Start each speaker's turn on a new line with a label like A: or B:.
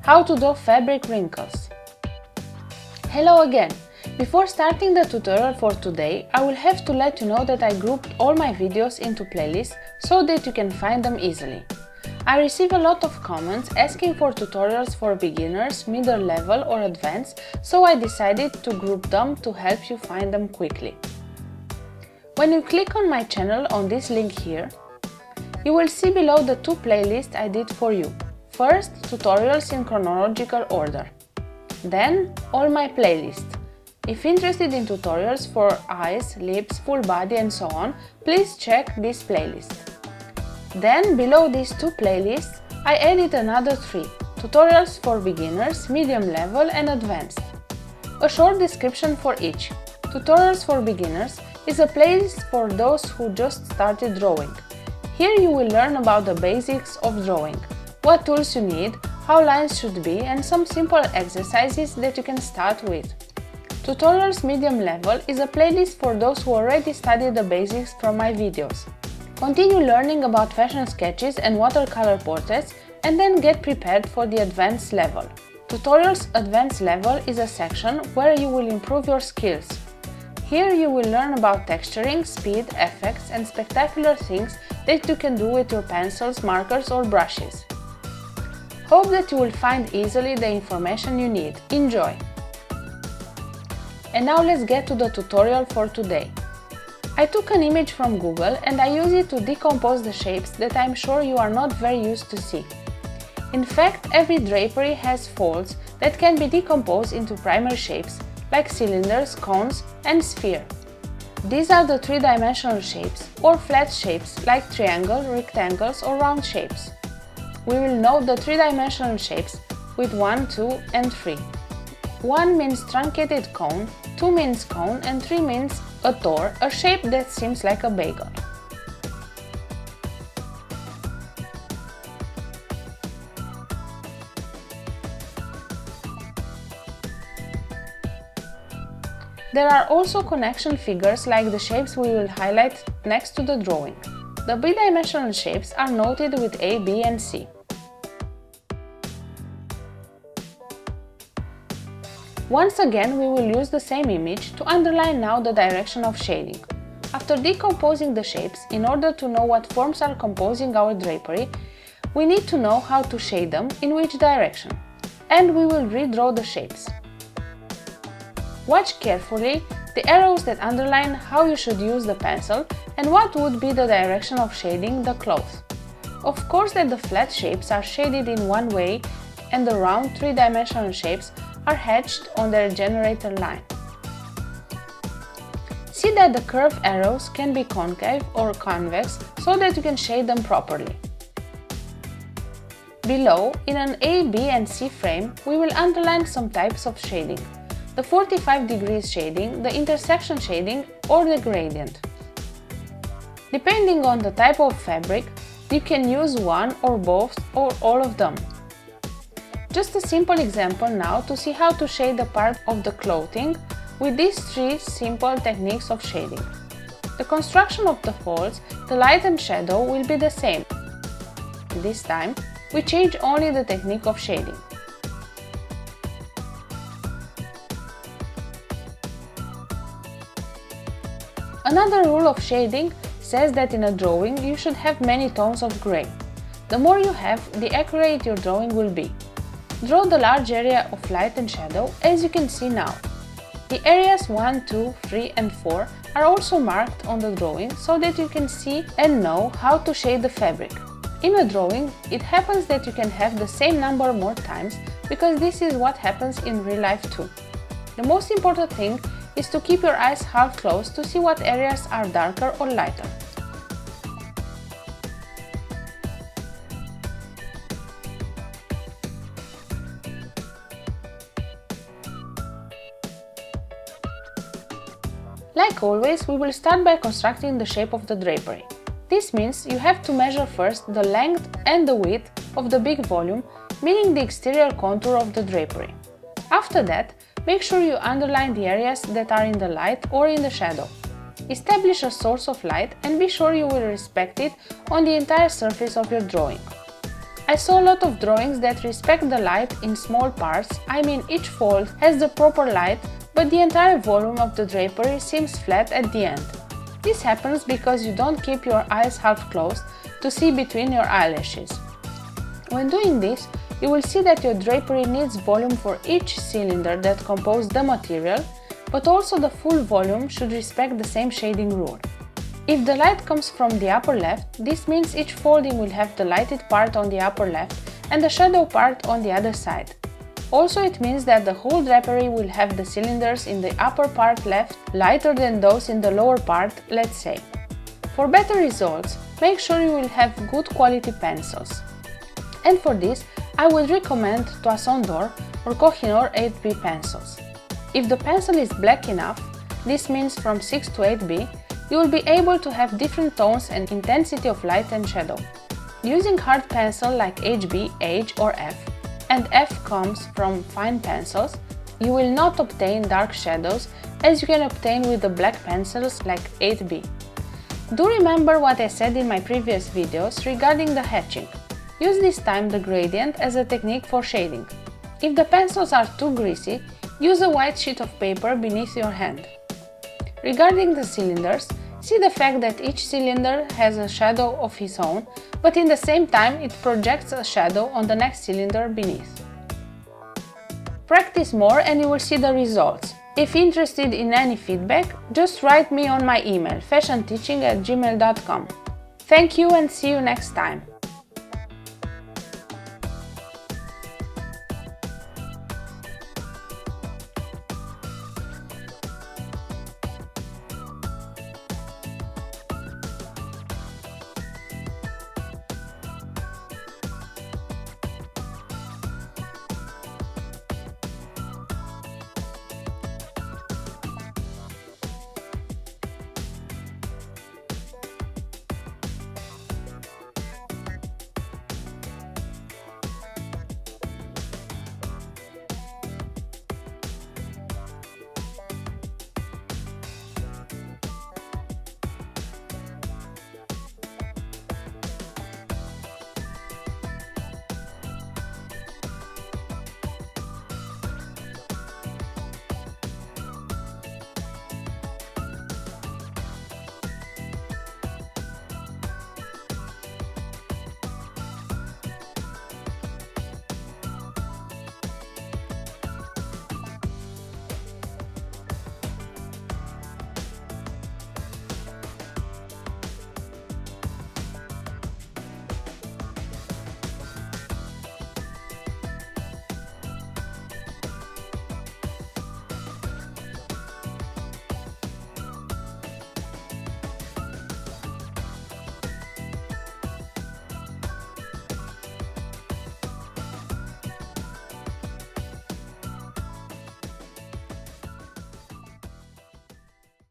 A: How to draw fabric wrinkles. Hello again! Before starting the tutorial for today, I will have to let you know that I grouped all my videos into playlists so that you can find them easily. I receive a lot of comments asking for tutorials for beginners, middle level or advanced, so I decided to group them to help you find them quickly. When you click on my channel on this link here, you will see below the two playlists I did for you. First, tutorials in chronological order. Then, all my playlists. If interested in tutorials for eyes, lips, full body and so on, please check this playlist. Then, below these two playlists, I added another three, tutorials for beginners, medium level and advanced. A short description for each. Tutorials for beginners is a playlist for those who just started drawing. Here you will learn about the basics of drawing, what tools you need, how lines should be and some simple exercises that you can start with. Tutorials medium level is a playlist for those who already studied the basics from my videos. Continue learning about fashion sketches and watercolor portraits and then get prepared for the advanced level. Tutorials advanced level is a section where you will improve your skills. Here you will learn about texturing, speed, effects and spectacular things that you can do with your pencils, markers or brushes. Hope that you will find easily the information you need. Enjoy! And now let's get to the tutorial for today. I took an image from Google and I use it to decompose the shapes that I'm sure you are not very used to see. In fact, every drapery has folds that can be decomposed into primary shapes like cylinders, cones and sphere. These are the three-dimensional shapes or flat shapes like triangle, rectangles or round shapes. We will know the three-dimensional shapes with 1, 2 and 3. 1 means truncated cone, 2 means cone and 3 means a door, a shape that seems like a bagel. There are also connection figures like the shapes we will highlight next to the drawing. The bidimensional shapes are noted with A, B and C. Once again, we will use the same image to underline now the direction of shading. After decomposing the shapes, in order to know what forms are composing our drapery, we need to know how to shade them in which direction. And we will redraw the shapes. Watch carefully the arrows that underline how you should use the pencil and what would be the direction of shading the cloth. Of course that the flat shapes are shaded in one way and the round three-dimensional shapes are hatched on their generator line. See that the curved arrows can be concave or convex so that you can shade them properly. Below, in an A, B and C frame, we will underline some types of shading. The 45 degrees shading, the intersection shading or the gradient. Depending on the type of fabric, you can use one or both or all of them. Just a simple example now to see how to shade a part of the clothing with these three simple techniques of shading. The construction of the folds, the light and shadow will be the same. This time, we change only the technique of shading. Another rule of shading says that in a drawing you should have many tones of grey. The more you have, the accurate your drawing will be. Draw the large area of light and shadow as you can see now. The areas 1, 2, 3 and 4 are also marked on the drawing so that you can see and know how to shade the fabric. In a drawing, it happens that you can have the same number more times because this is what happens in real life too. The most important thing is to keep your eyes half closed to see what areas are darker or lighter. Like always, we will start by constructing the shape of the drapery. This means you have to measure first the length and the width of the big volume, meaning the exterior contour of the drapery. After that, make sure you underline the areas that are in the light or in the shadow. Establish a source of light and be sure you will respect it on the entire surface of your drawing. I saw a lot of drawings that respect the light in small parts, I mean each fold has the proper light, but the entire volume of the drapery seems flat at the end. This happens because you don't keep your eyes half closed to see between your eyelashes. When doing this, you will see that your drapery needs volume for each cylinder that composes the material, but also the full volume should respect the same shading rule. If the light comes from the upper left, this means each folding will have the lighted part on the upper left and the shadow part on the other side. Also, it means that the whole drapery will have the cylinders in the upper part left lighter than those in the lower part, let's say. For better results, make sure you will have good quality pencils. And for this, I would recommend Toison d'Or or Kohinoor 8B pencils. If the pencil is black enough, this means from 6 to 8B, you will be able to have different tones and intensity of light and shadow. Using hard pencil like HB, H or F, and F comes from fine pencils, you will not obtain dark shadows as you can obtain with the black pencils like 8B. Do remember what I said in my previous videos regarding the hatching. Use this time the gradient as a technique for shading. If the pencils are too greasy, use a white sheet of paper beneath your hand. Regarding the cylinders, see the fact that each cylinder has a shadow of its own, but in the same time it projects a shadow on the next cylinder beneath. Practice more and you will see the results. If interested in any feedback, just write me on my email fashionteaching@gmail.com. Thank you and see you next time.